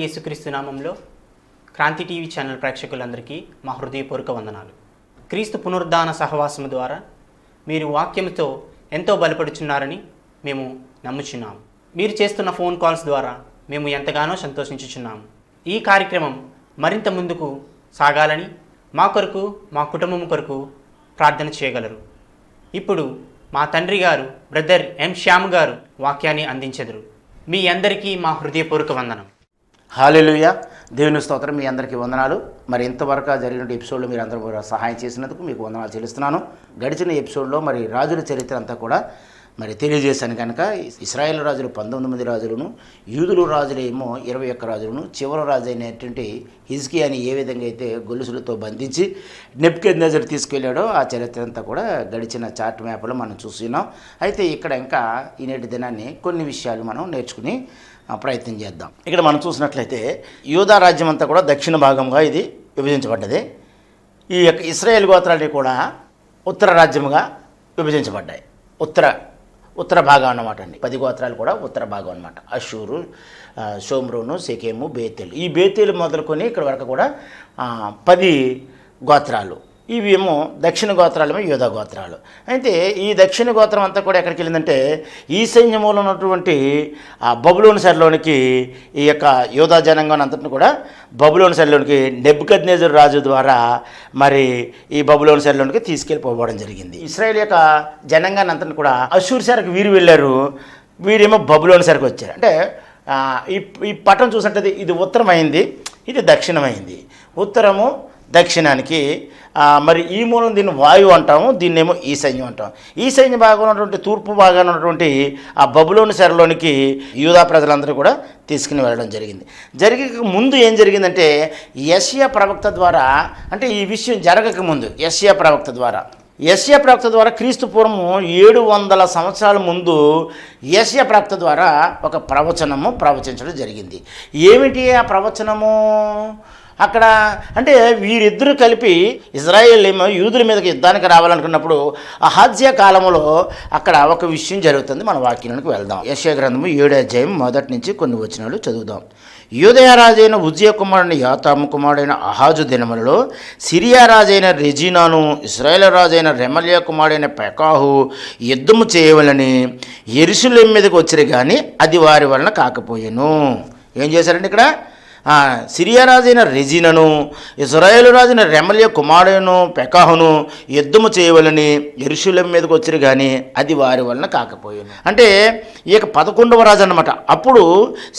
యేసుక్రీస్తు నామంలో Kranti TV channel ప్రేక్షకులందరికీ మా హృదయపూర్వక వందనాలు. క్రీస్తు పునరుద్ధాన సహవాసము ద్వారా మీరు వాక్యంతో ఎంతో బలపడుచున్నారని మేము నమ్ముచున్నాము. మీరు చేస్తున్న ఫోన్ కాల్స్ ద్వారా మేము ఎంతగానో సంతోషించుచున్నాము. ఈ కార్యక్రమం మరింత ముందుకు సాగాలని మా కొరకు, మా కుటుంబం కొరకు ప్రార్థన చేయగలరు. ఇప్పుడు మా తండ్రి గారు బ్రదర్ ఎం శ్యామ్ గారు వాక్యాన్ని అందించెదరు. మీ అందరికీ మా హృదయపూర్వక వందనం. హల్లెలూయా. దేవుని స్తోత్రం. మీ అందరికీ వందనాలు. మరి ఇంతవరకు జరిగిన ఎపిసోడ్లో మీరు అందరూ సహాయం చేసినందుకు మీకు వందనాలు చెల్లిస్తున్నాను. గడిచిన ఎపిసోడ్లో మరి రాజుల చరిత్ర అంతా కూడా మరి తెలియజేశాను కనుక ఇశ్రాయేల్ రాజులు 19 మంది రాజులను, యూదులు రాజులేమో 21 రాజులను, చివరి రాజు అయినటువంటి హిజ్కియాని ఏ విధంగా అయితే గొలుసులతో బంధించి నెబుకద్నెజర్ తీసుకెళ్ళాడో ఆ చరిత్ర అంతా కూడా గడిచిన చార్ట్ మ్యాప్లో మనం చూస్తున్నాం. అయితే ఇక్కడ ఇంకా ఈనేటి దినాన్ని కొన్ని విషయాలు మనం నేర్చుకుని ప్రయత్నం చేద్దాం. ఇక్కడ మనం చూసినట్లయితే యూదా రాజ్యం అంతా కూడా దక్షిణ భాగంగా ఇది విభజించబడ్డది. ఈ యొక్క ఇశ్రాయేల్ గోత్రాలు కూడా ఉత్తర రాజ్యముగా విభజించబడ్డాయి. ఉత్తర భాగం అన్నమాట అండి. 10 గోత్రాలు కూడా ఉత్తర భాగం అన్నమాట. అషూరు, షోమ్రోను, సెకేము, బేతేలు. ఈ బేతేలు మొదలుకొని ఇక్కడ వరకు కూడా 10 గోత్రాలు. ఇవి ఏమో దక్షిణ గోత్రాలేమో యూదా గోత్రాలు. అయితే ఈ దక్షిణ గోత్రం అంతా కూడా ఎక్కడికి వెళ్ళిందంటే ఈశాన్యములో ఉన్నటువంటి బబులోను సరిలోనికి ఈ యొక్క యూదా జనాంగం అంతటిని కూడా బబులోను సరిలోనికి నెబుకద్నెజర్ రాజు ద్వారా మరి ఈ బబులోను సరిలోనికి తీసుకెళ్ళిపోవడం జరిగింది. ఇశ్రాయేల్ యొక్క జనాంగాన్ని అంతటిని కూడా అషూర్ సరికి వీరు వెళ్ళారు, వీరేమో బబులోను సరికి వచ్చారు. అంటే ఈ పట్టణం చూసినట్టు ఇది ఉత్తరమైంది, ఇది దక్షిణమైంది. ఉత్తరము దక్షిణానికి మరి ఈ మూలం దీన్ని వాయువు అంటాము, దీన్నేమో ఈశాన్యం అంటాం. ఈశాన్య భాగంలో ఉన్నటువంటి తూర్పు భాగాన్ని ఉన్నటువంటి ఆ బబులోను సెరలోనికి యూదా ప్రజలందరూ కూడా తీసుకుని వెళ్ళడం జరిగింది. జరిగక ముందు ఏం జరిగిందంటే యెషయా ప్రవక్త ద్వారా, అంటే ఈ విషయం జరగక ముందు యెషయా ప్రవక్త ద్వారా క్రీస్తు పూర్వము 700 సంవత్సరాల ముందు యెషయా ప్రవక్త ద్వారా ఒక ప్రవచించడం జరిగింది. ఏమిటి ఆ ప్రవచనము? అక్కడ అంటే వీరిద్దరూ కలిపి ఇజ్రాయేల్ ఏమో యూదుల మీదకి యుద్ధానికి రావాలనుకున్నప్పుడు అహాజ్యా కాలంలో అక్కడ ఒక విషయం జరుగుతుంది. మన వాక్యానికి వెళ్దాం. యెషయా గ్రంథము 7వ అధ్యాయం మొదటి నుంచి కొన్ని వచనాలు చదువుదాం. యూదయ రాజైన ఉజ్జియా కుమారుడైన యోతాము కుమారుడైన అహాజు దినములలో సిరియా రాజైన రెజీనాను, ఇశ్రాయేల్ రాజైన రెమల్యా కుమారుడైన పెకాహు యుద్ధము చేయవలని యెరూషలేము మీదకి వచ్చిరు, కానీ అది వారి వలన కాకపోయాను. ఏం చేశారండి ఇక్కడ? సిరియా రాజైన రెజీనను, ఇశ్రాయేలు రాజైన రెమల్యా కుమారుడును పెకాహును యుద్ధము చేయవలని యెరూషలేము మీదకి వచ్చారు, కానీ అది వారి వలన కాకపోయాను. అంటే ఈ యొక్క 11వ రాజు అన్నమాట. అప్పుడు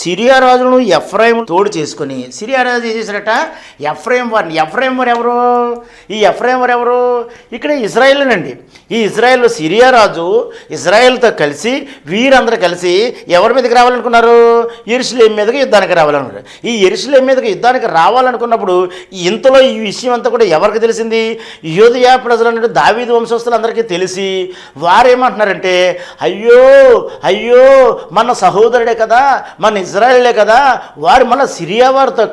సిరియా రాజును ఎఫ్రాయిము తోడు చేసుకొని సిరియా రాజు ఏం చేశారట? ఎఫ్రాయిం వారు ఎవరు? ఈ ఎఫ్రాయిం వారు ఎవరు? ఇక్కడ ఇజ్రాయేలేనండి. ఈ ఇజ్రాయేల్ సిరియా రాజు ఇజ్రాయేల్తో కలిసి వీరందరూ కలిసి ఎవరి మీదకి రావాలనుకున్నారు? యెరూషలేము మీదకి యుద్ధానికి రావాలనుకున్నారు. ఈ యెరూషలేము మీదకి యుద్ధానికి రావాలనుకున్నప్పుడు ఇంతలో ఈ విషయం అంతా కూడా ఎవరికి తెలిసింది? యూదయ ప్రజలు, దావీదు వంశస్థులందరికీ తెలిసి వారేమంటున్నారంటే, అయ్యో మన సహోదరుడే కదా, మన ఇజ్రాయేలే కదా, వారు మన సిరియా వారితో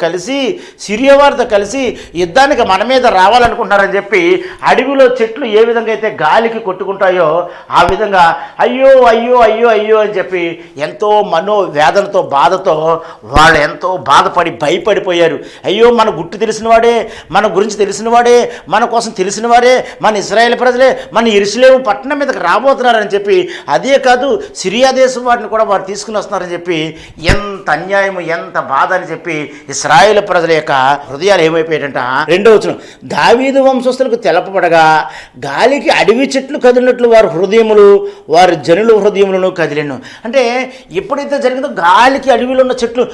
కలిసి యుద్ధానికి మన మీద రావాలనుకుంటున్నారని చెప్పి అడవిలో చెట్లు ఏ విధంగా అయితే గాలికి కొట్టుకుంటాయో ఆ విధంగా అయ్యో అని చెప్పి ఎంతో మనోవేదనతో బాధతో వాళ్ళు ఎంతో బాధపడి భయపడిపోయారు. అయ్యో మన గుట్టు తెలిసినవాడే, మన గురించి తెలిసినవాడే, మన కోసం తెలిసినవారే, మన ఇశ్రాయేల్ ప్రజలే మన యెరూషలేము పట్టణం మీదకి రాబోతున్నారని చెప్పి, అదే కాదు సిరియా దేశం వారిని కూడా వారు తీసుకుని వస్తున్నారని చెప్పి ఎంత అన్యాయము, ఎంత బాధ అని చెప్పి ఇశ్రాయేల్ ప్రజల యొక్క హృదయాలు ఏమైపోయాయంట? 2వ వచనం, దావీదు వంశస్థులకు తెలపబడగా గాలికి అడవి చెట్లు కదిలినట్లు వారి జనుల హృదయములను కదిలిను. అంటే ఎప్పుడైతే జరిగిందో గాలికి అడవిలో ఉన్న చెట్లు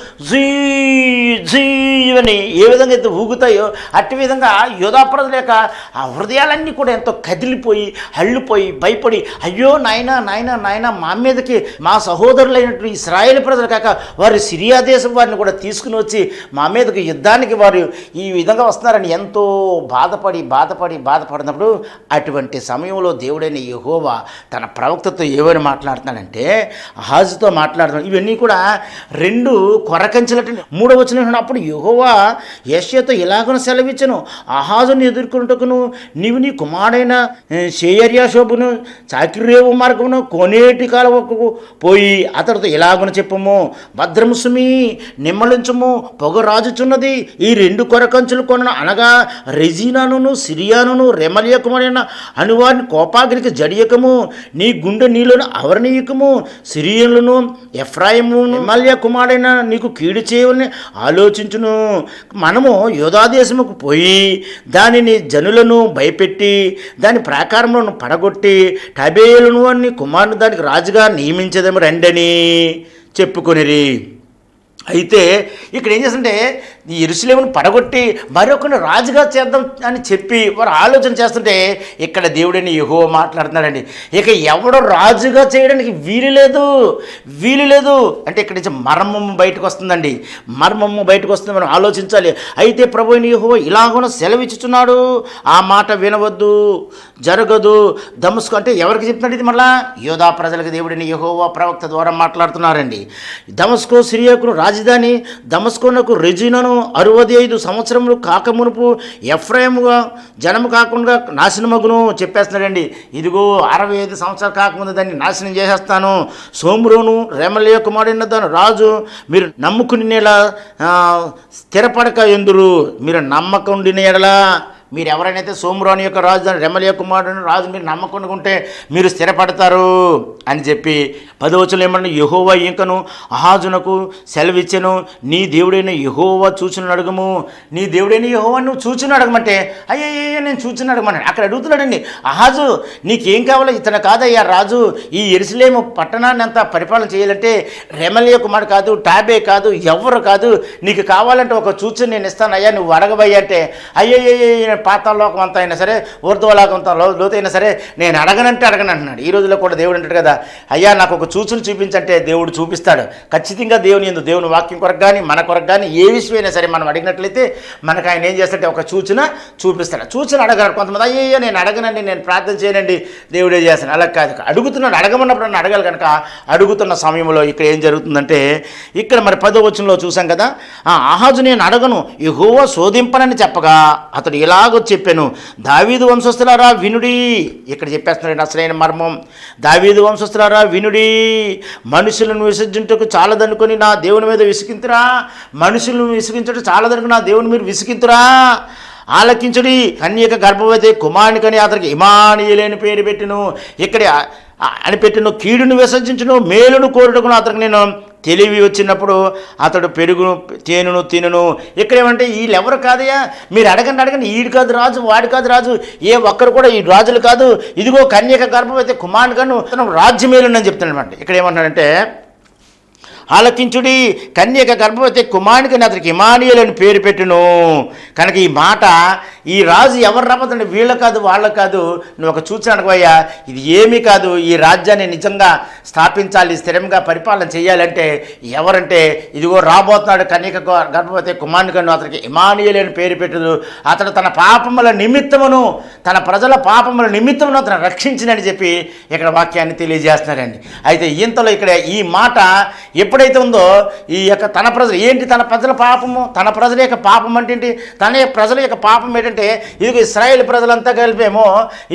జీవని ఏ విధంగా అయితే ఊగుతాయో అట్టి విధంగా యోధా ప్రజల యొక్క ఆ హృదయాలన్నీ కూడా ఎంతో కదిలిపోయి హళ్ళిపోయి భయపడి, అయ్యో నాయనా మా మీదకి మా సహోదరులైనటువంటి ఇశ్రాయేల్ ప్రజలు కాక వారు సిరియా దేశం వారిని కూడా తీసుకుని వచ్చి మా మీదకి యుద్ధానికి వారు ఈ విధంగా వస్తున్నారని ఎంతో బాధపడినప్పుడు అటువంటి సమయంలో దేవుడైన యెహోవా తన ప్రవక్తతో ఏమని మాట్లాడుతున్నాడంటే, అహాజుతో మాట్లాడుతున్నాడు. ఇవన్నీ కూడా 2 కొరకంచెలట 3వ వచనం వచనం, అప్పుడు యెహోవా యెషయాతో ఇలాగను సెలవిచ్చెను, ఆహాజును ఎదుర్కొనుటకును నీవు నీ కుమారుడైన షేయర్యాషోబును చాకిరేవు మార్గమును కోనేటి కాలువకు పోయి అతడితో ఇలాగను చెప్పము, భద్రము సుమి నిమ్మలించము, పొగ రాజుచున్నది, ఈ 2 కొరకంచులు కొన అనగా రెజీనాను సిరియాను రెమలియా కుమారైన అనువారిని కోపాగ్నికి జడియకము, నీ గుండె నీళ్ళను అవరణీయకము, సిరియనులను ఎఫ్రాయిము రెమలియా కుమారైన నీకు కీడు చేయవని ఆలోచించును. మనము యోధా దేశముకు పోయి దానిని జనులను భయపెట్టి దాని ప్రాకారములను పడగొట్టి టబేలును అని కుమారుని దానికి రాజుగా నియమించదేమో రండని చెప్పుకొనిరి. అయితే ఇక్కడ ఏం చేస్తుంటే ఈ యెరూషలేమును పడగొట్టి మరొకరిని రాజుగా చేద్దాం అని చెప్పి వారు ఆలోచన చేస్తుంటే ఇక్కడ దేవుడని యెహోవా మాట్లాడుతున్నాడండి. ఇక ఎవడో రాజుగా చేయడానికి వీలు లేదు అంటే ఇక్కడ నుంచి మర్మము బయటకు వస్తుందండి. మర్మము బయటకు వస్తుంది, మనం ఆలోచించాలి. అయితే ప్రభువైన యెహోవా ఇలాగున సెలవిచ్చుచున్నాడు, ఆ మాట వినవద్దు, జరగదు. దమస్కు అంటే ఎవరికి చెప్తున్నాడు ఇది? మళ్ళా యోధా ప్రజలకు దేవుడిని యెహోవా ప్రవక్త ద్వారా మాట్లాడుతున్నారండి. దమస్కు సిరియాకును రాజధాని, దమస్కునకు రెజీనను 65 సంవత్సరములు కాకమునుపు ఎఫ్రాయిముగా జనము కాకుండా నాశనమగును చెప్పేస్తున్నాడండి. ఇదిగో 65 సంవత్సరాలు కాకముందు దాన్ని నాశనం చేసేస్తాను. సోమ్రోను రెమలియా కుమారుడైన దాని రాజు మీరు నమ్ముకుని స్థిరపడక ఎందురు, మీరు నమ్మకం ఉండిన ఎడలా, మీరు ఎవరైనా సోమ్రోని యొక్క రాజు రెమలియా కుమారుడు రాజు మీరు నమ్మకుండా ఉంటే మీరు స్థిరపడతారు అని చెప్పి 10వ వచనంలో ఏమన్నా యెహోవా ఇంకను ఆహాజునకు సెలవిచ్చెను, నీ దేవుడైన యెహోవా చూచుని అడగము. నీ దేవుడైన యెహోవా నువ్వు చూచుని అడగమంటే అయ్యయ్యో నేను చూచుని అడగమన్నాడు. అక్కడ అడుగుతున్నాడండి, ఆహాజు నీకేం కావాలో ఇతను కాదయ్యా రాజు, ఈ యెరూషలేము పట్టణాన్ని అంతా పరిపాలన చేయాలంటే రెమలియా కుమారుడు కాదు, టాబే కాదు, ఎవరు కాదు, నీకు కావాలంటే ఒక చూచుని నేను ఇస్తాను అయ్యా, నువ్వు అడగబయ్యా అంటే అయ్యయ్య పాతాళలోకం అంతా అయినా సరే ఊర్ధ్వలోకం అంతా లోతైనా సరే నేను అడగనంటే అడగనంటున్నాడు. ఈ రోజుల్లో కూడా దేవుడు అంటాడు కదా, అయ్యా నాకు ఒక సూచన చూపించంటే దేవుడు చూపిస్తాడు. ఖచ్చితంగా దేవుని వాక్యం కొరకు కానీ మన కొరకు కానీ ఏ విషయమైనా సరే మనం అడిగినట్లయితే మనకు ఆయన ఏం చేస్తాడంటే ఒక సూచన చూపిస్తాడు. సూచన అడగాడు. కొంతమంది అయ్యో నేను అడగనండి, నేను ప్రార్థన చేయనండి, దేవుడే చేస్తాను. అలా కాదు, అడుగుతున్నాడు. అడగమన్నప్పుడు నన్ను అడగాలి కనుక అడుగుతున్న సమయంలో ఇక్కడ ఏం జరుగుతుందంటే ఇక్కడ మరి 10వ వచనంలో చూసాం కదా, ఆహాజు నేను అడగను యెహోవా శోధింపనని చెప్పగా అతడు ఇలాగ చెప్పాను, దావీదు వంశస్థులారా వినుడి. ఇక్కడ చెప్పేస్తున్నాడు అసలైన మర్మం. దావీదు వంశస్థులారా వినుడి, మనుషులను విసర్జించుటకు చాలదనుకొని నా దేవుని మీద విసిగింతురా, మనుషులను విసిగించుటకు చాలదనుకుని నా దేవుని మీరు విసిగింతురా, ఆలకించుడి. కన్యక గర్భవతి కుమారునికని అతనికి ఇమానుయేలు పేరు పెట్టిను. ఇక్కడ అని పెట్టిన కీడును విసర్జించును, మేలును కోరుటకును అతనికి నేను తెలివి వచ్చినప్పుడు అతడు పెరుగును తేనును తినును. ఇక్కడ ఏమంటే వీళ్ళు ఎవరు కాదయ్యా, మీరు అడగండి, ఈడు కాదు రాజు, వాడు కాదు రాజు, ఏ ఒక్కరు కూడా ఈ రాజులు కాదు, ఇదిగో కన్యక గర్భవతి కుమారుడు గాను తను రాజ్యమేలునని చెప్తున్నాడు అనమాట. ఇక్కడ ఏమంటాడంటే ఆలకించుడి, కన్యక గర్భవతి కుమారునికి అతనికి ఇమానుయేలు అని పేరు పెట్టును. కనుక ఈ మాట ఈ రాజు ఎవరు రాబోతుంటే వీళ్ళ కాదు వాళ్ళ కాదు, నువ్వు ఒక సూచన అడగవయ్యా, ఇది ఏమీ కాదు, ఈ రాజ్యాన్ని నిజంగా స్థాపించాలి, స్థిరంగా పరిపాలన చేయాలంటే ఎవరంటే ఇదిగో రాబోతున్నాడు కన్యక గర్భవతి కుమారునికి అతనికి ఇమానుయేలు అని పేరు పెట్టుదు. అతడు తన పాపముల నిమిత్తమును తన ప్రజల పాపముల నిమిత్తమును అతను రక్షించినని చెప్పి ఇక్కడ వాక్యాన్ని తెలియజేస్తున్నారండి. అయితే ఇంతలో ఇక్కడ ఈ మాట ఎప్పుడైతే ఉందో ఈ యొక్క తన ప్రజలు ఏంటి, తన ప్రజల పాపము, తన ప్రజల యొక్క పాపం అంటే ఏంటి, తన ప్రజల యొక్క పాపం ఏంటంటే ఇదిగో ఇశ్రాయేల్ ప్రజలంతా కలిపేమో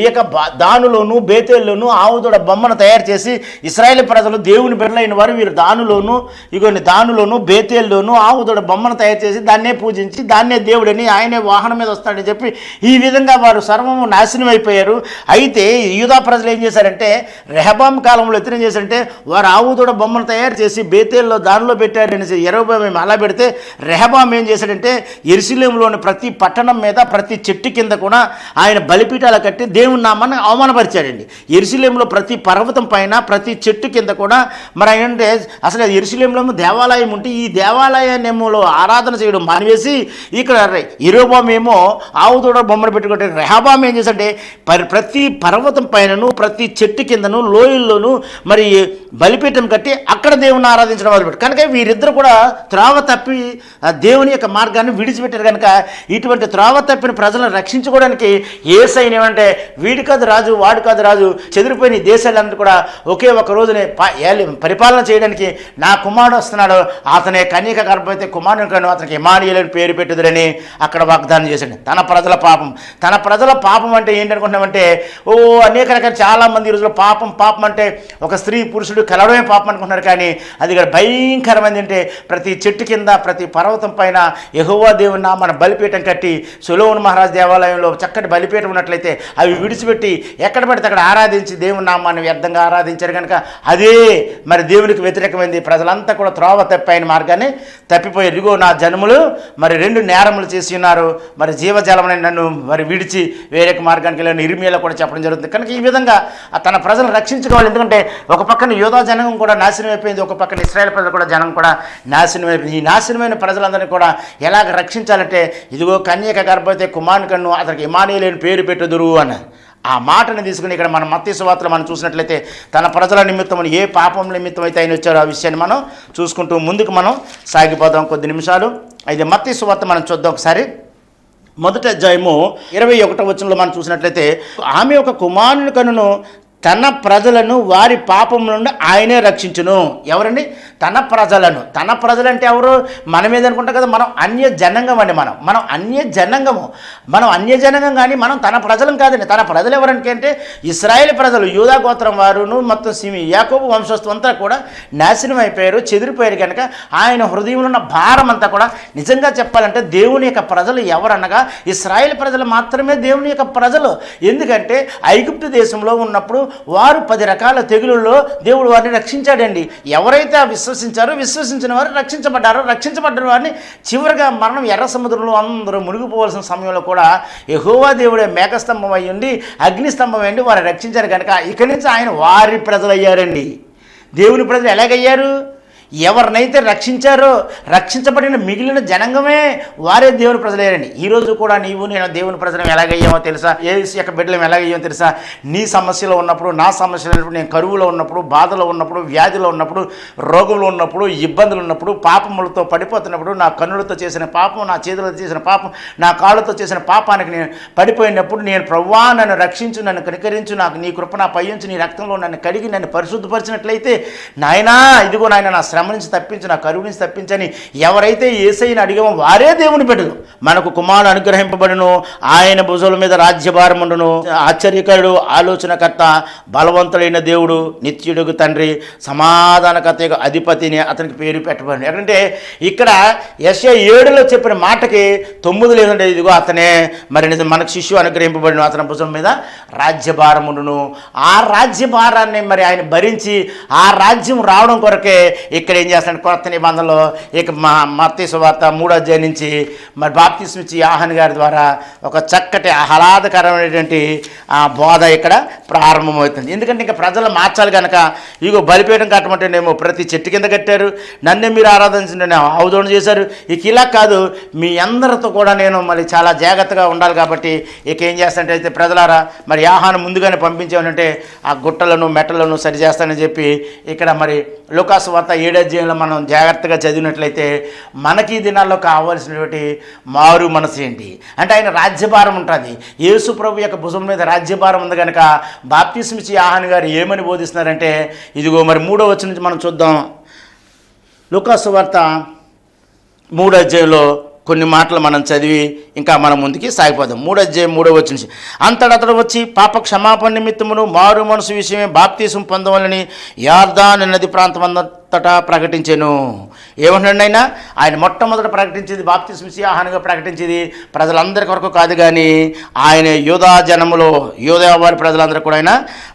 ఈ యొక్క దానులోను బేతేల్లోను ఆవుదూడ బొమ్మను తయారు చేసి ఇశ్రాయేల్ ప్రజలు దేవుని బిడ్డలైన వారు వీరు దానులోను బేతేల్లోను ఆవుదూడ బొమ్మను తయారు చేసి దాన్నే పూజించి దాన్నే దేవుడని ఆయనే వాహనం మీద వస్తాడని చెప్పి ఈ విధంగా వారు సర్వము నాశనం అయిపోయారు. అయితే యూదా ప్రజలు ఏం చేశారంటే రెహబాం కాలంలో ఎత్తున చేశారంటే వారు ఆవుదూడ బొమ్మను తయారు చేసి బేతేల్లో దానిలో పెట్టారని యెరొబెయాము అలా పెడితే రెహబాం ఏం చేశాడంటే యెరూషలేములోని ప్రతి పట్టణం మీద ప్రతి చెట్టు కింద కూడా ఆయన బలిపీఠాలు కట్టి దేవుని నామాన్ని అవమానపరిచాడండి. యెరూషలేములో ప్రతి పర్వతం పైన ప్రతి చెట్టు కింద కూడా మరి అంటే అసలు యెరూషలేములో దేవాలయం ఉంటే ఈ దేవాలయాన్నేమో ఆరాధన చేయడం మానివేసి ఇక్కడ యెరొబెయాము ఏమో ఆవుదూడ బొమ్మను పెట్టుకుంటే రెహబాం ఏం చేశాడంటే ప్రతి పర్వతం పైనను ప్రతి చెట్టు కిందను లోయల్లోనూ మరి బలిపీఠం కట్టి అక్కడ దేవుని ఆరాధించడం మొదలుపెట్టారు. కనుక వీరిద్దరు కూడా త్రోవ తప్పి దేవుని యొక్క మార్గాన్ని విడిచిపెట్టారు. కనుక ఇటువంటి త్రోవ తప్పిన ప్రజలను రక్షించుకోవడానికి యేసయ్యని ఏమంటే వీడి కాదు రాజు, వాడు కాదు రాజు, చెదిరిపోయిన ఈ దేశాలందరూ కూడా ఒకే ఒక రోజునే పరిపాలన చేయడానికి నా కుమారుడు వస్తున్నాడు, అతనే కన్యక గర్భవతి కుమారుని కను అతనికి ఇమ్మానుయేలు అని పేరు పెట్టుదురని అక్కడ వాగ్దానం చేశాడు. తన ప్రజల పాపం అంటే ఏంటనుకుంటున్నామంటే అనేక రకాల చాలామంది ఈ రోజులో పాపం అంటే ఒక స్త్రీ పురుషుడు కలవడమే పాపం అనుకుంటున్నారు. కానీ అది ఇక్కడ భయంకరమైంది. అంటే ప్రతి చెట్టు కింద ప్రతి పర్వతం పైన యెహోవా దేవుని నామమున బలిపీఠం కట్టి సొలొమోను మహారాజు దేవాలయంలో చక్కటి బలిపీఠం ఉన్నట్లయితే అవి విడిచిపెట్టి ఎక్కడ పడితే అక్కడ ఆరాధించి దేవుని నామాన్ని వ్యర్థంగా ఆరాధించారు కనుక అదే మరి దేవునికి వ్యతిరేకమైంది. ప్రజలంతా కూడా త్రోవ తప్పైన మార్గాన్ని తప్పిపోయారు. ఇదిగో నా జనములు మరి 2 నేరములు చేసి ఉన్నారు, మరి జీవజలమని నన్ను మరి విడిచి వేరే మార్గానికి వెళ్ళిన ఇర్మియాలో కూడా చెప్పడం జరుగుతుంది. కనుక ఈ విధంగా తన ప్రజలను రక్షించుకోవాలి. ఎందుకంటే ఒక పక్కన యోధా జనం కూడా నాశనం అయిపోయింది, ఒక పక్కన ఇశ్రాయేల్ ప్రజలు కూడా జనం కూడా నాశనం అయిపోయింది. ఈ నాశనమైన ప్రజలందరినీ కూడా ఎలాగ రక్షించాలంటే ఇదిగో కన్యక గర్భవతి కుమారుని కన్ను అతనికి ఇమ్మానుయేలు అని పేరు పెట్టుదురు అన్నారు. ఆ మాటను తీసుకుని ఇక్కడ మనం మత్తయి సువార్తలో మనం చూసినట్లయితే తన ప్రజల నిమిత్తం ఏ పాపం నిమిత్తం అయితే ఆయన వచ్చారో ఆ విషయాన్ని మనం చూసుకుంటూ ముందుకు మనం సాగిపోదాం కొద్ది నిమిషాలు. అయితే మత్తయి సువార్త మనం చూద్దాం ఒకసారి. మొదటి అధ్యాయము 21వ వచనంలో మనం చూసినట్లయితే ఆమె ఒక కుమారుని కనును తన ప్రజలను వారి పాపం నుండి ఆయనే రక్షించును. ఎవరండి? తన ప్రజలు అంటే ఎవరు? మనం ఏదనుకుంటాం కదా, మనం అన్య జనాంగం అండి. మనం అన్య జనాంగం కానీ మనం తన ప్రజలం కాదండి. తన ప్రజలు ఎవరంటే ఇశ్రాయేల్ ప్రజలు, యూదా గోత్రం వారును మొత్తం యాకోబు వంశస్థం అంతా కూడా నాశనం అయిపోయారు, చెదిరిపోయారు. కనుక ఆయన హృదయంలో ఉన్న భారం అంతా కూడా నిజంగా చెప్పాలంటే దేవుని యొక్క ప్రజలు ఎవరనగా ఇశ్రాయేల్ ప్రజలు మాత్రమే దేవుని యొక్క ప్రజలు. ఎందుకంటే ఐగుప్తు దేశంలో ఉన్నప్పుడు వారు 10 రకాల తెగులుల్లో దేవుడు వారిని రక్షించాడండి. ఎవరైతే విశ్వసించిన వారు రక్షించబడ్డ వారిని చివరిగా మరణం ఎర్ర సముద్రంలో అందరూ మునిగిపోవాల్సిన సమయంలో కూడా యెహోవా దేవుడే మేఘస్తంభం అయ్యి ఉండి అగ్నిస్తంభం అయ్యి వారిని రక్షించారు. కనుక ఇక్కడి నుంచి ఆయన వారి ప్రజలు అయ్యారండి. దేవుని ప్రజలు ఎలాగయ్యారు? ఎవరినైతే రక్షించారో రక్షించబడిన మిగిలిన జనాంగమే వారే దేవుని ప్రజలేరండి. ఈరోజు కూడా నీవు నేను దేవుని ప్రజలం ఎలాగయ్యామో తెలుసా? యేసు యొక్క బిడ్డలం ఎలాగయ్యామో తెలుసా? నీ సమస్యలో ఉన్నప్పుడు, నా సమస్యలో ఉన్నప్పుడు, నేను కరువులో ఉన్నప్పుడు, బాధలో ఉన్నప్పుడు, వ్యాధిలో ఉన్నప్పుడు, రోగంలో ఉన్నప్పుడు, ఇబ్బందులు ఉన్నప్పుడు, పాపములతో పడిపోతున్నప్పుడు, నా కన్నులతో చేసిన పాపం, నా చేతులతో చేసిన పాపం, నా కాళ్ళతో చేసిన పాపానికి నేను పడిపోయినప్పుడు నేను ప్రభువా నన్ను రక్షించు, నన్ను కనికరించు, నాకు నీ కృప నా పై ఉంచి నీ రక్తంలో నన్ను కడిగి నన్ను పరిశుద్ధపరిచినట్లయితే నాయనా ఇదిగో నాయన నా శ్రమ నుంచి తప్పించు, నా కరువు నుంచి తప్పించని ఎవరైతే యేసయ్యని అడిగామో వారే దేవుని బిడ్డలు. మనకు కుమారుడు అనుగ్రహింపబడును, ఆయన భుజముల మీద రాజ్యభారం ఉండును. ఆశ్చర్యకరుడు, ఆలోచనకర్త, బలవంతుడైన దేవుడు, నిత్యుడుగు తండ్రి, సమాధానకర్త అధిపతిని అతనికి పేరు పెట్టబడి. ఎందుకంటే ఇక్కడ యెషయా 7లో చెప్పిన మాటకి 9 లేదంటే ఇదిగో అతనే మరి మనకు శిష్యు అనుగ్రహింపబడిన, అతని భుజం మీద రాజ్యభారం ఉండును. ఆ రాజ్యభారాన్ని మరి ఆయన భరించి ఆ రాజ్యం రావడం కొరకే ఇక్కడ ఏం చేస్తాడు? కొత్త నిబంధనలో ఇక మత్తయి సువార్త 3వ అధ్యాయం నుంచి మరి బాప్తిస్మం ఇచ్చి యోహాను గారి ద్వారా ఒక చక్కటి ఆహ్లాదకరమైనటువంటి బోధ ఇక్కడ ప్రారంభమవుతుంది. ఎందుకంటే ఇంకా ప్రజలు మార్చాలి కనుక ఇగో బలిపీఠం కట్టమంటేనేమో ప్రతి చెట్టు కింద కట్టారు, నన్నే మీరు ఆరాధించండి ఆవుదోణ చేశారు. ఇక ఇలా కాదు, మీ అందరితో కూడా నేను మరి చాలా జాగ్రత్తగా ఉండాలి. కాబట్టి ఇక ఏం చేస్తానంటే అయితే ప్రజలారా మరి యోహాను ముందుగానే పంపించామంటే ఆ గుట్టలను మెట్టలను సరి చేస్తానని చెప్పి ఇక్కడ మరి లూకాసు వార్త 7వ అధ్యాయంలో మనం జాగ్రత్తగా చదివినట్లయితే మనకి ఈ దినాల్లో కావాల్సినటువంటి మారు మనసు ఏంటి అంటే ఆయన రాజ్యభారం ఉంటుంది. యేసు ప్రభు యొక్క భుజం మీద రాజ్యభారం ఉంది కనుక బాప్తిస్మం ఇచ్చి యోహాను గారు ఏమని బోధిస్తున్నారంటే ఇదిగో మరి 3వ వచనం నుంచి మనం చూద్దాం. లూకాసు వార్త 3వ అధ్యాయంలో కొన్ని మాటలు మనం చదివి ఇంకా మనం ముందుకి సాగిపోదాం. 3వ అధ్యాయం 3వ వచనం నుంచి అంతటతడు వచ్చి పాప క్షమాపణ నిమిత్తమును మారు మనసు విషయమే బాప్తిసం పొందవలని యొర్దాను నది ప్రాంతమంతటా ప్రకటించెను. ఏమంటాడు ఆయన మొట్టమొదట ప్రకటించేది బాప్తిసం ఇచ్చి యోహానుగా ప్రకటించేది ప్రజలందరి కొరకు కాదు, కానీ ఆయన యూదా జనములో యూదా వారి ప్రజలందరూ కూడా ఆయన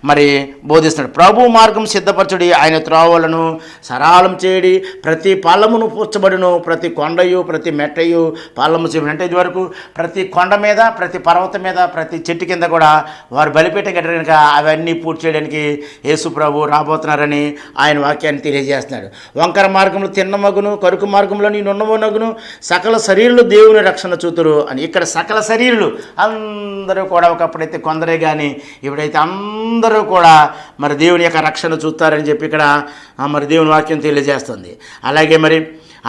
మరి బోధిస్తున్నాడు. ప్రభు మార్గం సిద్ధపరచుడి, ఆయన త్రోవలను సరళం చేయడి, ప్రతి పల్లమును పూడ్చబడును, ప్రతి కొండయు ప్రతి మెట్టయు పల్లము చేయబడి. అంటే ఇదివరకు ప్రతి కొండ మీద, ప్రతి పర్వతం మీద, ప్రతి చెట్టు కింద కూడా వారు బలిపీఠం కట్టడానికి అవన్నీ పూర్తి చేయడానికి యేసు ప్రభు రాబోతున్నారని ఆయన వాక్యాన్ని తెలియజేస్తున్నాడు. వంకర మార్గంలో తిన్నమగును, కరుకు మార్గంలో నీ నున్నమనగును, సకల శరీరులు దేవుని రక్షణ చూతురు అని. ఇక్కడ సకల శరీరులు అందరూ కూడా ఒకప్పుడైతే కొందరే, కానీ ఇప్పుడైతే అందరూ కూడా మరి దేవుని యొక్క రక్షణ చూస్తారని చెప్పి ఇక్కడ మరి దేవుని వాక్యం తెలియజేస్తుంది. అలాగే మరి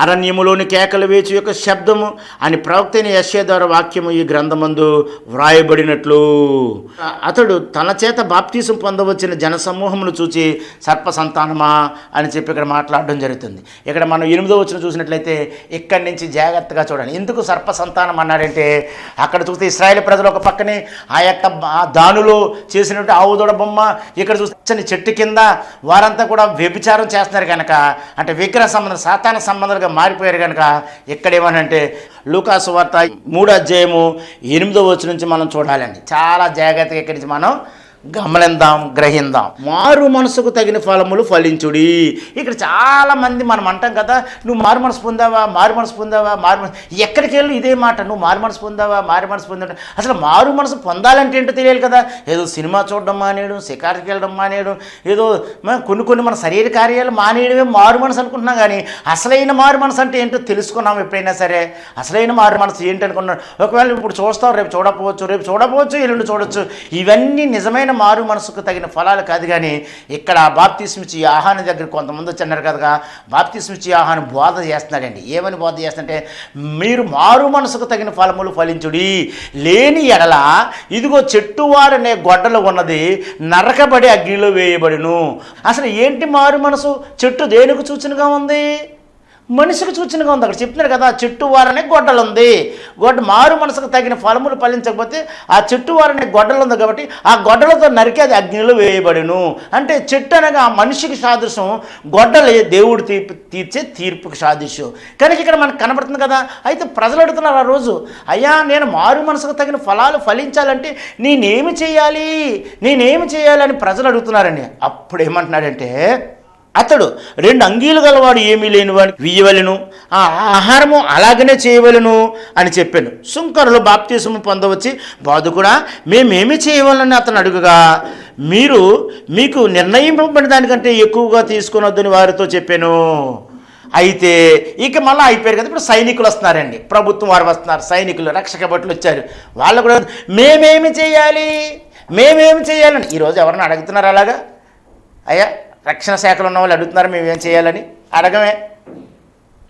అరణ్యములోని కేకలు వేచు యొక్క శబ్దము అని ప్రవక్త అయిన యెషయా ద్వారా వాక్యము ఈ గ్రంథమందు వ్రాయబడినట్లు అతడు తన చేత బాప్తీసం పొందవచ్చిన జనసమూహమును చూచి సర్ప సంతానమా అని చెప్పి ఇక్కడ మాట్లాడడం జరుగుతుంది. ఇక్కడ మనం 8వ వచనం చూసినట్లయితే ఇక్కడి నుంచి జాగ్రత్తగా చూడండి. ఎందుకు సర్ప సంతానం అన్నాడంటే అక్కడ చూస్తే ఇశ్రాయేలు ప్రజలు ఒక పక్కనే ఆ యొక్క దానులో చేసినట్టు ఆవుదోడ బొమ్మ, ఇక్కడ చూస్తే చెట్టు కింద వారంతా కూడా వ్యభిచారం చేస్తున్నారు కనుక, అంటే విగ్రహ సంబంధం సాతాన సంబంధాలుగా మారిపోయారు కనుక ఇక్కడ ఏమనంటే లూకా సువార్త 3వ అధ్యాయము 8వ వచనం నుంచి మనం చూడాలండి. చాలా జాగ్రత్తగా ఇక్కడి నుంచి మనం గమనిద్దాం, గ్రహిందాం. మారు మనసుకు తగిన ఫలములు ఫలించుడి. ఇక్కడ చాలామంది మనం అంటాం కదా, నువ్వు మారు మనసు పొందావా, మారు మనసు పొందావా, మారు మనసు, ఎక్కడికి వెళ్ళి ఇదే మాట, నువ్వు మారు మనసు పొందావా, మారు మనసు పొందావా. అసలు మారు మనసు పొందాలంటే ఏంటో తెలియాలి కదా. ఏదో సినిమా చూడడం మానేయడం, షికారుకి వెళ్ళడం మానేయడం, ఏదో కొన్ని మన శరీర కార్యాలు మానేయడమే మారు మనసు అనుకుంటున్నాం. కానీ అసలైన మారు మనసు అంటే ఏంటో తెలుసుకున్నాం ఎప్పుడైనా సరే. అసలైన మారు మనసు ఏంటి అనుకున్నాం. ఒకవేళ ఇప్పుడు చూస్తాం, రేపు చూడకపోవచ్చు, ఎల్లుండి చూడొచ్చు. ఇవన్నీ నిజమైన మారు మనసుకు తగిన ఫలాలు కాదు. కానీ ఇక్కడ బాప్తిస్మిచ్చి యోహాను దగ్గర కొంతమంది వచ్చి అన్నారు కదా, బాప్తిస్మిచ్చి యోహాను బోధ చేస్తున్నాడండి. ఏమని బోధ చేస్తుంటే, మీరు మారు మనసుకు తగిన ఫలములు ఫలించుడి, లేని ఎడల ఇదిగో చెట్టువారనే గొడ్డలు ఉన్నది నరకబడి అగ్నిలో వేయబడును. అసలు ఏంటి మారు మనసు? చెట్టు దేనికి సూచనగా ఉంది? మనిషికి సూచనగా ఉంది. అక్కడ చెప్తున్నారు కదా, చెట్టు వారనే గొడ్డలు ఉంది. మారు మనసుకు తగిన ఫలములు ఫలించకపోతే ఆ చెట్టు వారనే గొడ్డలు ఉంది కాబట్టి ఆ గొడ్డలతో నరికి అది అగ్నిలో వేయబడును. అంటే చెట్టు అనగా ఆ మనిషికి సాదృశ్యం, గొడ్డలే దేవుడు తీర్చే తీర్పుకి సాదృశ్యం. కనుక ఇక్కడ మనకు కనబడుతుంది కదా. అయితే ప్రజలు అడుగుతున్నారు ఆ రోజు, అయ్యా నేను మారు మనసుకు తగిన ఫలాలు ఫలించాలంటే నేనేమి చేయాలని ప్రజలు అడుగుతున్నారండి. అప్పుడు ఏమంటున్నాడంటే, అతడు 2 అంగీలు గలవాడు ఏమీ లేనివాడు వియ్యవలను, ఆ ఆహారము అలాగనే చేయవలను అని చెప్పాను. సుంకరులు బాప్తీసము పొందవచ్చి బోధకుడా మేమేమి చేయవలని అతను అడుగుగా, మీకు నిర్ణయింపబడిన దానికంటే ఎక్కువగా తీసుకునొద్దని వారితో చెప్పాను. అయితే ఇక మళ్ళీ అయిపోయారు కదా. ఇప్పుడు సైనికులు వస్తున్నారండి, ప్రభుత్వం వారు వస్తున్నారు, సైనికులు రక్షక భటులు వచ్చారు. వాళ్ళు కూడా మేమేమి చేయాలని ఈరోజు ఎవరైనా అడుగుతున్నారు అలాగా? అయ్యా రక్షణ శాఖలో ఉన్న వాళ్ళు అడుగుతున్నారు మేమేం చేయాలని? అడగమే.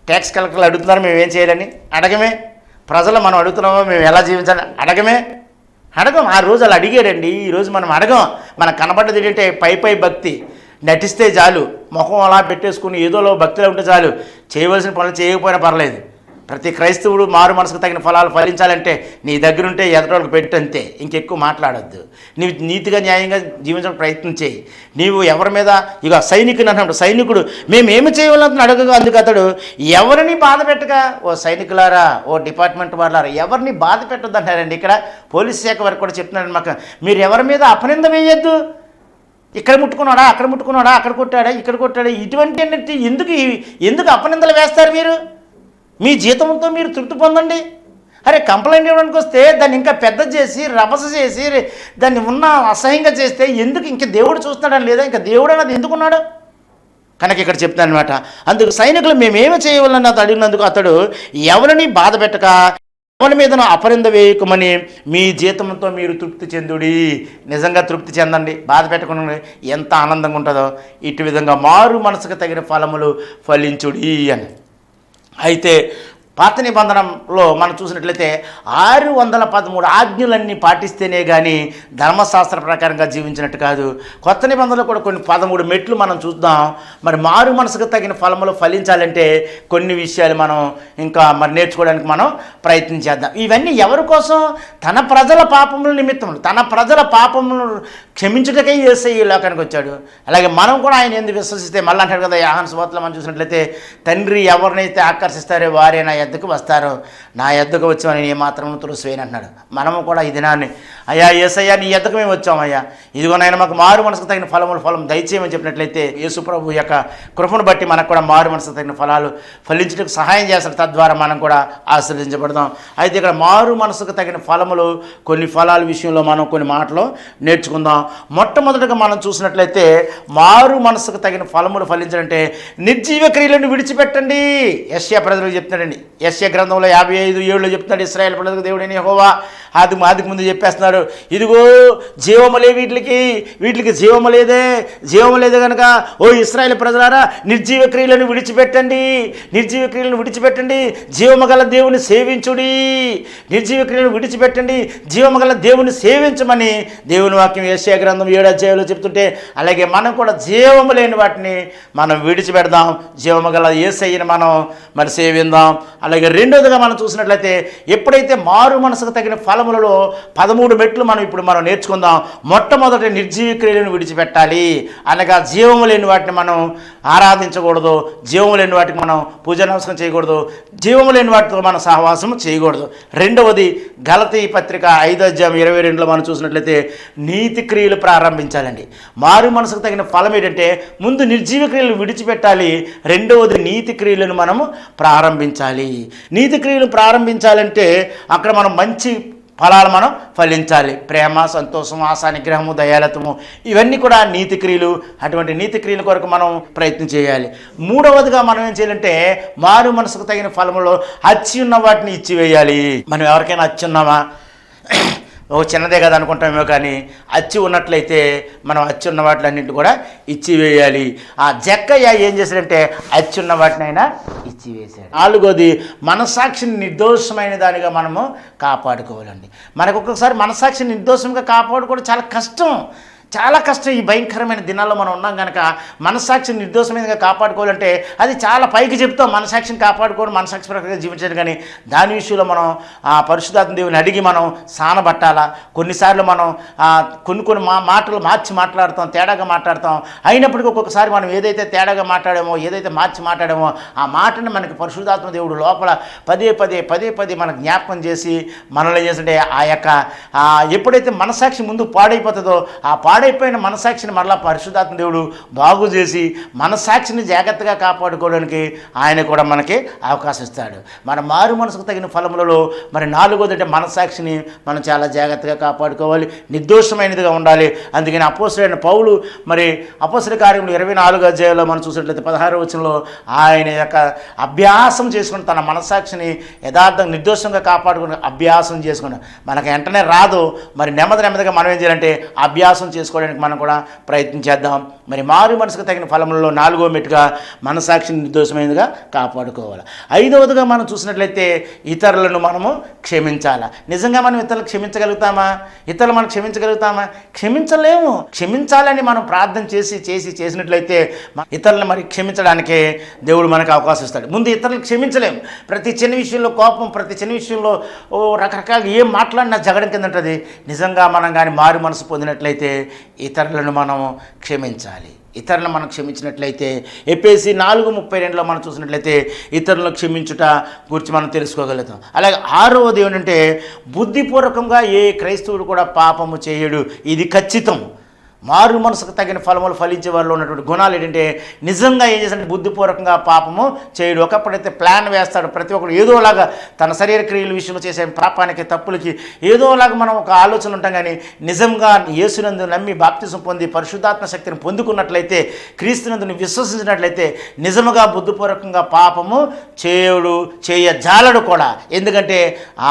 ట్యాక్స్ కలెక్టర్లు అడుగుతున్నారు మేమేం చేయాలని? అడగమే. ప్రజలు మనం అడుగుతున్నామో మేము ఎలా జీవించాలి? అడగం. ఆ రోజు అలా అడిగారండి. ఈరోజు మనం అడగం. మనకు కనబడ్డది ఏంటంటే పై భక్తి, నటిస్తే చాలు, ముఖం అలా పెట్టేసుకుని ఏదోలో భక్తిలో ఉంటే చాలు, చేయవలసిన పనులు చేయకపోయినా పర్లేదు. ప్రతి క్రైస్తవుడు మారు మనసుకు తగిన ఫలాలు ఫలించాలంటే నీ దగ్గరుంటే ఎదటోళ్ళకి పెట్టంతే, ఇంకెక్కువ మాట్లాడొద్దు. నీవు నీతిగా న్యాయంగా జీవించడానికి ప్రయత్నం చేయి. నీవు ఎవరి మీద ఇక సైనికుని అన్నప్పుడు సైనికుడు మేమేమి చేయవాలని అడగగా, అందుకు అతడు ఎవరిని బాధ పెట్టగా, ఓ సైనికులారా, ఓ డిపార్ట్మెంట్ వాళ్ళారా, ఎవరిని బాధ పెట్టొద్దు అంటారండి. ఇక్కడ పోలీస్ శాఖ వారికి కూడా చెప్తున్నారండి, మాకు మీరు ఎవరి మీద అపనింద వేయొద్దు. ఇక్కడ ముట్టుకున్నాడా, అక్కడ కొట్టాడా, ఇక్కడ కొట్టాడా, ఇటువంటి ఏంటంటే ఎందుకు అపనిందలు వేస్తారు? మీ జీతంతో మీరు తృప్తి పొందండి. అరే కంప్లైంట్ ఇవ్వడానికి వస్తే దాన్ని ఇంకా పెద్ద చేసి రభస చేసి దాన్ని అసహ్యంగా చేస్తే ఎందుకు? ఇంక దేవుడు చూస్తున్నాడని లేదా? ఇంకా దేవుడు అన్నది ఎందుకున్నాడు? కనుక ఇక్కడ చెప్తాను అనమాట. అందుకు సైనికులు మేమేమి చేయవాలని అడిగినందుకు అతడు ఎవరిని బాధ పెట్టక ఎవరి మీద అపరింద వేయకమని మీ జీతంతో మీరు తృప్తి చెందుడి. నిజంగా తృప్తి చెందండి, బాధ పెట్టకుండా ఎంత ఆనందంగా ఉంటుందో. ఇటు విధంగా మారు మనసుకు తగిన ఫలములు ఫలించుడి అని. అయితే పాత నిబంధనలో మనం చూసినట్లయితే 613 ఆజ్ఞలన్నీ పాటిస్తేనే కానీ ధర్మశాస్త్ర ప్రకారంగా జీవించినట్టు కాదు. కొత్త నిబంధనలో కూడా కొన్ని 13 మెట్లు మనం చూద్దాం. మరి మారు మనసుకు తగిన ఫలములు ఫలించాలంటే కొన్ని విషయాలు మనం ఇంకా నేర్చుకోవడానికి మనం ప్రయత్నం చేద్దాం. ఇవన్నీ ఎవరి కోసం? తన ప్రజల పాపముల నిమిత్తములు, తన ప్రజల పాపములను క్షమించుటకే యేసయ్య ఈ లోకానికి వచ్చాడు. అలాగే మనం కూడా ఆయన ఎందుకు విశ్వసిస్తే మళ్ళీ అంటాడు కదా, యోహాను సువార్తలో మనం చూసినట్లయితే తండ్రి ఎవరినైతే ఆకర్షిస్తారో వారే నా యొద్దకు వస్తారు, నా యొద్దకు వచ్చామని ఏమాత్రం తులసివేయని అంటున్నాడు. మనము కూడా ఈ దినాన్ని అయ్యా యేసయ్య నీ యొద్దకు మేము వచ్చామయ్యా, ఇదిగోనైనా మాకు మారు మనసుకు తగిన ఫలం దయచేయమని చెప్పినట్లయితే యేసు ప్రభు యొక్క కృపను బట్టి మనకు కూడా మారు మనసుకు తగిన ఫలాలు ఫలించడానికి సహాయం చేస్తారు. తద్వారా మనం కూడా ఆశీర్వదించబడదాం. అయితే ఇక్కడ మారు మనసుకు తగిన ఫలములు, కొన్ని ఫలాల విషయంలో మనం కొన్ని మాటలు నేర్చుకుందాం. మొట్టమొదటిగా మనం చూసినట్లయితే మారు మనసుకు తగిన ఫలములు ఫలించాలంటే నిర్జీవ క్రియలను విడిచిపెట్టండి. యెషయా ప్రజలకు చెప్తున్నాడండి, యెషయా గ్రంథంలో 55:7 చెప్తున్నాడు, ఇశ్రాయేలు ప్రజలకు దేవుడైన యెహోవా ఆదికి ముందు చెప్పేస్తున్నాడు, ఇదిగో జీవములే వీటికి జీవము లేదే కనుక ఓ ఇశ్రాయేలు ప్రజలారా నిర్జీవ క్రియలను విడిచిపెట్టండి, జీవము గల దేవుని సేవించుడి, నిర్జీవ క్రియలను విడిచిపెట్టండి, జీవము గల దేవుని సేవించమని దేవుని వాక్యం యెషయా గ్రంథం 7వ అధ్యాయంలో చెప్తుంటే, అలాగే మనం కూడా జీవము లేని వాటిని మనం విడిచిపెడదాం, జీవము గల యేసయ్యని మనం మరి సేవిందాం. అలాగే రెండోదిగా మనం చూసినట్లయితే ఎప్పుడైతే మారు మనసుకు తగిన ఫలములలో 13 మెట్లు మనం నేర్చుకుందాం. మొట్టమొదటి నిర్జీవ క్రియలను విడిచిపెట్టాలి, అనగా జీవము లేని వాటిని మనం ఆరాధించకూడదు, జీవము లేని వాటికి మనం పూజ నమస్కారం చేయకూడదు, జీవము లేని వాటితో మనం సహవాసం చేయకూడదు. రెండవది గలతీ పత్రిక 5:22 మనం చూసినట్లయితే నీతి క్రియలు ప్రారంభించాలండి. మారు మనసుకు తగిన ఫలం ఏంటంటే ముందు నిర్జీవ క్రియలు విడిచిపెట్టాలి, రెండవది నీతి క్రియలను మనము ప్రారంభించాలి. నీతి క్రియలు ప్రారంభించాలంటే అక్కడ మనం మంచి ఫలాలు మనం ఫలించాలి. ప్రేమ, సంతోషం, ఆశ, నిగ్రహము, దయాలత్వము, ఇవన్నీ కూడా నీతి క్రియలు. అటువంటి నీతి క్రియల కొరకు మనం ప్రయత్నం చేయాలి. మూడవదిగా మనం ఏం చేయాలంటే మారు మనసుకు తగిన ఫలములో అచ్చి ఉన్న వాటిని ఇచ్చివేయాలి. మనం ఎవరికైనా అచ్చి ఉన్నామా? ఓ చిన్నదే కదా అనుకుంటామేమో, కానీ అచ్చి ఉన్నట్లయితే మనం అచ్చి ఉన్న వాటిలన్నింటి కూడా ఇచ్చివేయాలి. ఆ జక్కయ్య ఏం చేశాడంటే అచ్చి ఉన్న వాటినైనా ఇచ్చివేశాడు. నాలుగోది మనస్సాక్షిని నిర్దోషమైన దానిగా మనము కాపాడుకోవాలండి. మనకు ఒక్కొక్కసారి మనస్సాక్షిని నిర్దోషంగా కాపాడుకోవడం చాలా కష్టం. ఈ భయంకరమైన దినాల్లో మనం ఉన్నాం కనుక మనస్సాక్షిని నిర్దోషమైనగా కాపాడుకోవాలంటే అది చాలా పైకి చెప్తాం, మనస్సాక్షిని కాపాడుకోవడం, మనస్సాక్షి ప్రకారంగా జీవించడం. కానీ దాని విషయంలో మనం ఆ పరిశుద్ధాత్మ దేవుని అడిగి మనం సానబట్టాలా. కొన్నిసార్లు మనం కొన్ని మాటలు మార్చి మాట్లాడతాం, తేడాగా మాట్లాడతాం. అయినప్పటికీ ఒక్కొక్కసారి మనం ఏదైతే తేడాగా మాట్లాడామో, ఏదైతే మార్చి మాట్లాడామో ఆ మాటని మనకి పరిశుద్ధాత్మ దేవుడు లోపల పదే మనకు జ్ఞాపకం చేసి మనల్ని చేస్తుంటే ఆ యొక్క ఎప్పుడైతే మనస్సాక్షి ముందు పాడైపోతుందో ఆ పాడైపోయిన మనస్సాక్షిని మరలా పరిశుద్ధాత్మ దేవుడు బాగు చేసి మనస్సాక్షిని జాగ్రత్తగా కాపాడుకోవడానికి ఆయన కూడా మనకి అవకాశం ఇస్తాడు. మన మారు మనసుకు తగిన ఫలములలో మరి నాలుగోదంటే మనస్సాక్షిని మనం చాలా జాగ్రత్తగా కాపాడుకోవాలి, నిర్దోషమైనదిగా ఉండాలి. అందుకని అపోస్తలుడైన పౌలు మరి అపోస్తల కార్యములు 24వ అధ్యాయంలో మనం చూసినట్లయితే 16వ వచనంలో ఆయన యొక్క అభ్యాసం చేసుకుని తన మనస్సాక్షిని యథార్థంగా నిర్దోషంగా కాపాడుకుని అభ్యాసం చేసుకుని మనకు వెంటనే రాదు. మరి నెమ్మదిగా మనం ఏం చేయాలంటే అభ్యాసం చేసుకోవడానికి మనం కూడా ప్రయత్నం చేద్దాం. మరి మారు మనసుకు తగిన ఫలములలో 4వ మెట్టుగా మనస్సాక్షిని నిర్దోషమైనదిగా కాపాడుకోవాలి. 5వదిగా మనం చూసినట్లయితే ఇతరులను మనము క్షమించాలా. నిజంగా మనం ఇతరులకు క్షమించగలుగుతామా? ఇతరులు మనం క్షమించగలుగుతామా? క్షమించలేము. క్షమించాలని మనం ప్రార్థన చేసినట్లయితే ఇతరులను మరి క్షమించడానికే దేవుడు మనకు అవకాశం ఇస్తాడు. ముందు ఇతరులు క్షమించలేము. ప్రతి చిన్న విషయంలో కోపం, ప్రతి చిన్న విషయంలో రకరకాలుగా ఏం మాట్లాడినా జగడం కింద ఉంటుంది. నిజంగా మనం కానీ మారు మనసు పొందినట్లయితే ఇతరులను మనం క్షమించాలి. ఇతరులను మనం క్షమించినట్లయితే ఎఫెసీ 4:32లో మనం చూసినట్లయితే ఇతరులను క్షమించుట గురించి మనం తెలుసుకోగలుగుతాం. అలాగే 6వది ఏమిటంటే బుద్ధిపూర్వకంగా ఏ క్రైస్తవుడు కూడా పాపము చేయడు, ఇది ఖచ్చితం. మారు మనసుకు తగిన ఫలములు ఫలించే వారిలో ఉన్నటువంటి గుణాలు ఏంటంటే నిజంగా ఏం చేస్తాడంటే బుద్ధిపూర్వకంగా పాపము చేయడు. ఒకప్పుడైతే ప్లాన్ వేస్తాడు, ప్రతి ఒక్కరు ఏదోలాగా తన శరీర క్రియల విషయంలో చేసే పాపానికి, తప్పులకి ఏదోలాగా మనం ఒక ఆలోచన ఉంటాం. కానీ నిజంగా యేసునందు నమ్మి బాప్తిసం పొంది పరిశుద్ధాత్మ శక్తిని పొందుకున్నట్లయితే, క్రీస్తునందుని విశ్వసించినట్లయితే నిజముగా బుద్ధిపూర్వకంగా పాపము చేయజాలడు కూడా. ఎందుకంటే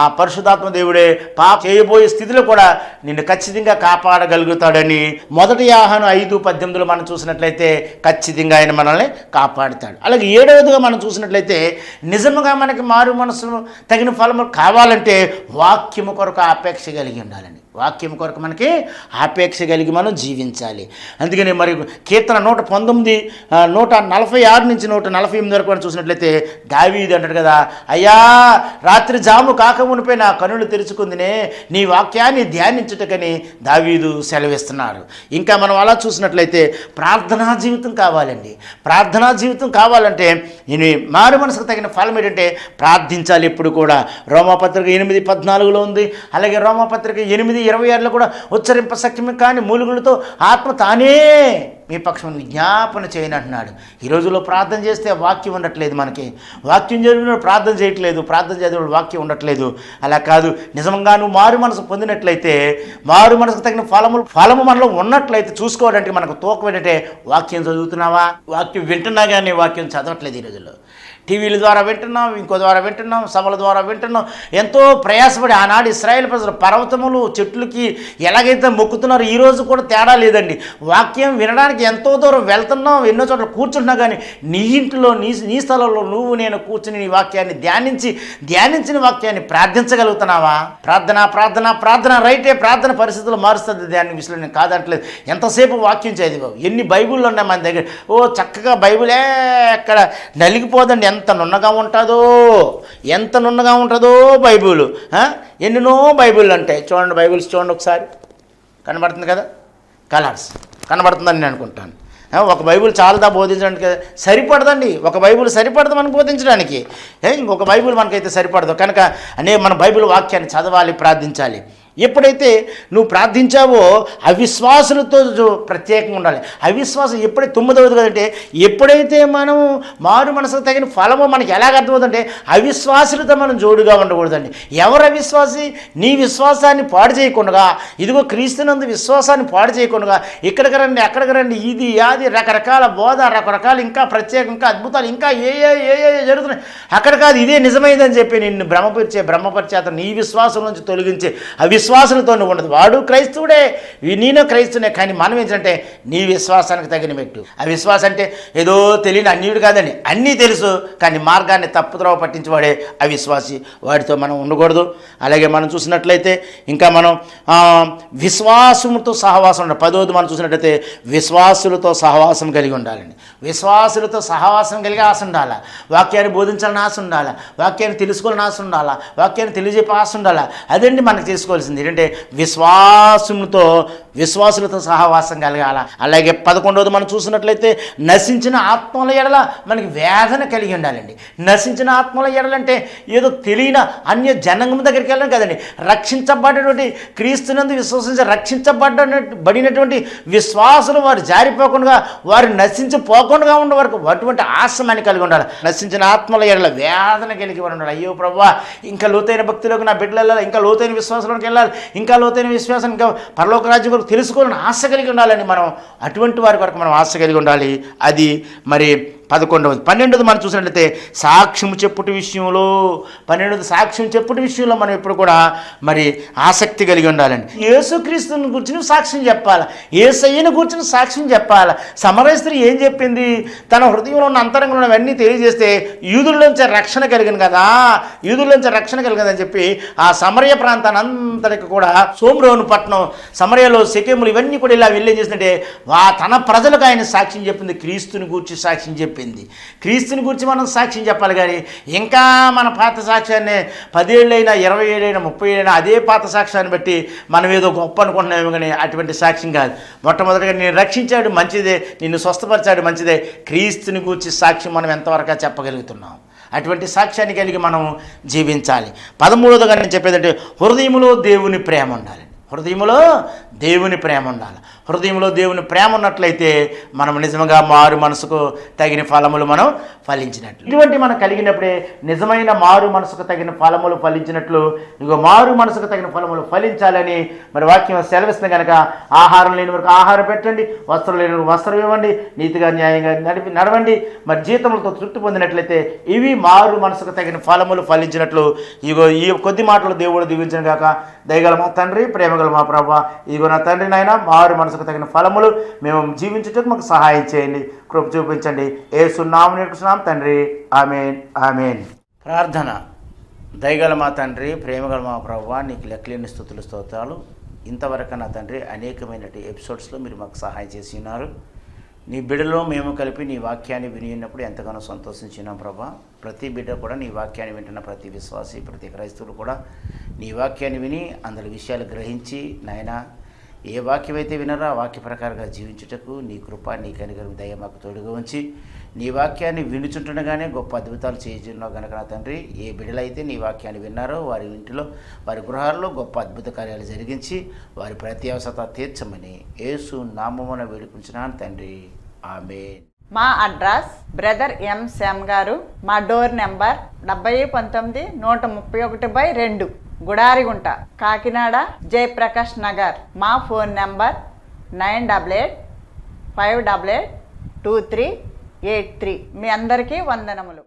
ఆ పరిశుద్ధాత్మ దేవుడే పాపం చేయబోయే స్థితిలో కూడా నిన్ను ఖచ్చితంగా కాపాడగలుగుతాడని 1 యోహాను 5:18 మనం చూసినట్లయితే ఖచ్చితంగా ఆయన మనల్ని కాపాడుతాడు. అలాగే 7వదిగా మనం చూసినట్లయితే నిజంగా మనకి మారు మనసు తగిన ఫలము కావాలంటే వాక్యము కొరకు ఆపేక్ష కలిగి ఉండాలండి. వాక్యం కొరకు మనకి ఆపేక్ష కలిగి మనం జీవించాలి. అందుకని మరి కీర్తన 119, 146 నుంచి 148 వరకు మనం చూసినట్లయితే దావీదు అంటాడు కదా, అయ్యా రాత్రి జాము కాకమునిపై నా కనులు తెరుచుకుందినే నీ వాక్యాన్ని ధ్యానించుటకని దావీదు సెలవిస్తున్నాడు. ఇంకా మనం అలా చూసినట్లయితే ప్రార్థనా జీవితం కావాలండి. ప్రార్థనా జీవితం కావాలంటే నేను మారు మనసుకు తగిన ఫలం ఏంటంటే ప్రార్థించాలి ఎప్పుడు కూడా. రోమాపత్రిక 8:14లో ఉంది. అలాగే రోమాపత్రిక 8:26లో కూడా ఉచ్చరింప సఖ్యమే కానీ మూలుగులతో ఆత్మ తానే మీ పక్షం విజ్ఞాపన చేయని అంటున్నాడు. ఈ రోజుల్లో ప్రార్థన చేస్తే వాక్యం ఉండట్లేదు. మనకి వాక్యం చదివిన ప్రార్థన చేయట్లేదు, ప్రార్థన చదివిన వాక్యం ఉండట్లేదు. అలా కాదు, నిజంగా నువ్వు మారు మనసు పొందినట్లయితే, మారు మనసుకు తగిన ఫలము మనలో ఉన్నట్లయితే చూసుకోవడానికి మనకు తూకం ఏంటంటే వాక్యం చదువుతున్నావా? వాక్యం వింటున్నా కానీ వాక్యం చదవట్లేదు ఈ రోజుల్లో. టీవీల ద్వారా వింటున్నాం, ఇంకో ద్వారా వింటున్నాం, సభల ద్వారా వింటున్నాం. ఎంతో ప్రయాసపడి ఆనాడు ఇశ్రాయేల్ ప్రజలు పర్వతములు చెట్లకి ఎలాగైతే మొక్కుతున్నారో ఈరోజు కూడా తేడా లేదండి. వాక్యం వినడానికి ఎంతో దూరం వెళ్తున్నాం, ఎన్నో చోట్ల కూర్చుంటున్నా కానీ నీ ఇంట్లో నీ స్థలంలో నువ్వు నేను కూర్చుని నీ వాక్యాన్ని ధ్యానించిన వాక్యాన్ని ప్రార్థించగలుగుతున్నావా? ప్రార్థన రైటే. ప్రార్థన పరిస్థితులు మారుస్తుంది, దాని విషయంలో నేను కాదంటలేదు. ఎంతసేపు వాక్యం చదివావు? ఎన్ని బైబిళ్ళు ఉన్నాయి మన దగ్గర? చక్కగా బైబిలే ఎక్కడ నలిగిపోదండి. ఎంత నున్నగా ఉంటుందో బైబిల్. ఎన్నెన్నో బైబిళ్ళు ఉంటాయి. చూడండి, బైబిల్స్ చూడండి ఒకసారి, కనబడుతుంది కదా, కలర్స్ కనబడుతుందని నేను అనుకుంటాను. ఒక బైబిల్ చాలదా బోధించడానికి? సరిపడదండి. ఒక బైబిల్ సరిపడదు మనకు బోధించడానికి, ఇంకొక బైబిల్ మనకైతే సరిపడదు. కనుక మన బైబిల్ వాక్యాన్ని చదవాలి, ప్రార్థించాలి. ఎప్పుడైతే నువ్వు ప్రార్థించావో అవిశ్వాసులతో ప్రత్యేకంగా ఉండాలి. అవిశ్వాసం ఎప్పుడైతే 9వది కదంటే, ఎప్పుడైతే మనం మారు మనసుకు తగిన ఫలము మనకి ఎలాగ అర్థమవుతుందంటే అవిశ్వాసులతో మనం జోడుగా ఉండకూడదండి. ఎవరు అవిశ్వాసి? నీ విశ్వాసాన్ని పాడు చేయకుండా, ఇదిగో క్రీస్తునందు విశ్వాసాన్ని పాడు చేయకుండా ఇక్కడికి రండి అక్కడికి రండి, ఇది అది రకరకాల బోధ, రకరకాల ఇంకా ప్రత్యేకం, ఇంకా అద్భుతాలు, ఇంకా ఏ జరుగుతున్నాయి. అక్కడ కాదు, ఇదే నిజమైందని చెప్పి నిన్ను బ్రహ్మపరిచే అతను నీ విశ్వాసం నుంచి తొలగించే విశ్వాసులతో ఉండదు. వాడు క్రైస్తవుడే, నేను క్రైస్తువునే. కానీ మనం ఏంటంటే నీ విశ్వాసానికి తగిన మెట్టు. ఆ విశ్వాసం అంటే ఏదో తెలియని అన్యుడు కాదండి, అన్నీ తెలుసు కానీ మార్గాన్ని తప్పుద్రోవ పట్టించేవాడే అవిశ్వాసి. వాడితో మనం ఉండకూడదు. అలాగే మనం చూసినట్లయితే ఇంకా మనం విశ్వాసముతో సహవాసం ఉండాలి. 10వది మనం చూసినట్లయితే విశ్వాసులతో సహవాసం కలిగి ఉండాలండి. విశ్వాసులతో సహవాసం కలిగి ఆశ ఉండాలా, వాక్యాన్ని బోధించాలని ఆశ ఉండాలా, వాక్యాన్ని తెలుసుకోవాలని ఆశ ఉండాలా, వాక్యాన్ని తెలియజేపే ఆశ ఉండాలా. అదండి మనకు తెలుసుకోవాల్సింది. ఏంటంటే విశ్వాసులతో సహవాసం కలగాల. అలాగే 11వది మనం చూసినట్లయితే నశించిన ఆత్మల ఎడల మనకి వేదన కలిగి ఉండాలండి. నశించిన ఆత్మల ఎడలంటే ఏదో తెలియని అన్య జనాంగం దగ్గరికి వెళ్ళడం కదండి. రక్షించబడినటువంటి క్రీస్తునందు విశ్వసించి రక్షించబడినటువంటి విశ్వాసులు వారు జారిపోకుండా, వారు నశించిపోకుండా ఉండే వరకు అటువంటి ఆశ మనకి కలిగి ఉండాలి. నశించిన ఆత్మల ఎడల వేదన కలిగి ఉండాలి. అయ్యో ప్రభువా, ఇంకా లోతైన భక్తిలోకి నా బిడ్డలు వెళ్ళాలి, ఇంకా లోతైన విశ్వాసంలోకి వెళ్ళాలి, ఇంకా లోతైన విశ్వాసం, ఇంకా పరలోక రాజ్యం కొరకు తెలుసుకోవాలని ఆశ కలిగి ఉండాలని మనం అటువంటి వారి కొరకు మనం ఆశ కలిగి ఉండాలి. అది మరి 11వది. 12వది మనం చూసినట్లయితే సాక్ష్యం చెప్పుటి విషయంలో, 12వది సాక్ష్యం చెప్పుటి విషయంలో మనం ఎప్పుడు కూడా మరి ఆసక్తి కలిగి ఉండాలండి. యేసుక్రీస్తుని గురించి సాక్ష్యం చెప్పాలి, యేసయ్యను గురించి సాక్ష్యం చెప్పాలి. సమరయ స్త్రీ ఏం చెప్పింది? తన హృదయంలో ఉన్న అంతరంగంలో ఉన్నవన్నీ తెలియజేస్తే యూదుల్లోంచి రక్షణ కలిగింది కదా, యూదుల్లోంచి రక్షణ కలిగిందని చెప్పి ఆ సమరయ ప్రాంతాన్ని అంతటికి కూడా, సోమ్రోను పట్టణం, సమరయలో శకేములు ఇవన్నీ కూడా ఇలా వెళ్ళేం చేసినట్టే తన ప్రజలకు ఆయన సాక్ష్యం చెప్పింది. క్రీస్తుని గురించి సాక్ష్యం చెప్పింది. క్రీస్తుని గురించి మనం సాక్ష్యం చెప్పాలి. కానీ ఇంకా మన పాత సాక్ష్యాన్ని 10 ఏళ్ళైనా 20 ఏళ్ళైనా 30 ఏళ్ళైనా అదే పాత సాక్ష్యాన్ని బట్టి మనం ఏదో గొప్ప అనుకుంటున్నామేమో, కానీ అటువంటి సాక్ష్యం కాదు. మొట్టమొదటిగా నేను రక్షించాడు మంచిదే, నిన్ను స్వస్థపరిచాడు మంచిదే. క్రీస్తుని గురించి సాక్ష్యం మనం ఎంతవరకు చెప్పగలుగుతున్నాం? అటువంటి సాక్ష్యాన్ని కలిగి మనం జీవించాలి. 13వదిగా నేను చెప్పేదంటే హృదయంలో దేవుని ప్రేమ ఉండాలి. హృదయంలో దేవుని ప్రేమ ఉండాలి. హృదయంలో దేవుని ప్రేమ ఉన్నట్లయితే మనం నిజంగా మారు మనసుకు తగిన ఫలములు మనం ఫలించినట్లు. ఇటువంటి మనం కలిగినప్పుడే నిజమైన మారు మనసుకు తగిన ఫలములు ఫలించినట్లు. ఇగో మారు మనసుకు తగిన ఫలములు ఫలించాలని మరి వాక్యం సెలవిస్తుంది కనుక, ఆహారం లేని వరకు ఆహారం పెట్టండి, వస్త్రం లేని వరకు వస్త్రం ఇవ్వండి, నీతిగా న్యాయంగా నడవండి, మరి జీతములతో తృప్తి పొందినట్లయితే ఇవి మారు మనసుకు తగిన ఫలములు ఫలించినట్లు. ఇగో ఈ కొద్ది మాటలు దేవుడు దీవించను గాక. దయగల మా తండ్రి, ప్రేమగల మా ప్రభువా, ఇదిగో నా తండ్రి నాయన, మారు మనసుకు తగిన ఫలములు మేము జీవించుటకు మాకు సహాయం చేయండి, కృప చూపించండి. యేసు నామమున వేడుకుంటున్నాం తండ్రి, ఆమేన్ ఆమేన్. ప్రార్థన. దయగల మా తండ్రి, ప్రేమగల మా ప్రభువా, నీకు లెక్కలేని స్తుతులు స్తోత్రాలు. ఇంతవరకు నా తండ్రి అనేకమైన ఎపిసోడ్స్లో మీరు మాకు సహాయం చేసి ఉన్నారు. నీ బిడ్డలో మేము కలిపి నీ వాక్యాన్ని వినిన్నప్పుడు ఎంతగానో సంతోషించినాం ప్రభా. ప్రతి బిడ్డ కూడా నీ వాక్యాన్ని వింటున్న ప్రతి విశ్వాసి, ప్రతి క్రైస్తవులు కూడా నీ వాక్యాన్ని విని అందులో విషయాలు గ్రహించి నాయనా ఏ వాక్యం అయితే వినరో ఆ వాక్య ప్రకారంగా జీవించుటకు నీ కృప, నీ కనికరం, దయ మాకు తోడుగా ఉంచి నీ వాక్యాన్ని వినుచుంటుండగానే గొప్ప అద్భుతాలు చేయుచున్నావు కనుక నా తండ్రి, ఏ బిడ్డలైతే నీ వాక్యాన్ని విన్నారో వారి ఇంటిలో, వారి గృహాల్లో గొప్ప అద్భుత కార్యాలు జరిగించి వారి ప్రతి అవసరత తీర్చమని యేసు నామమున వేడుకుంటున్నాను తండ్రి, ఆమేన్. మా అడ్రస్ బ్రదర్ ఎం శ్యామ్ గారు, మా డోర్ నెంబర్ 7019-131/2, గుడారిగుంట, కాకినాడ, జయప్రకాష్ నగర్. మా ఫోన్ నెంబర్ 9885882383. మీ అందరికీ వందనములు.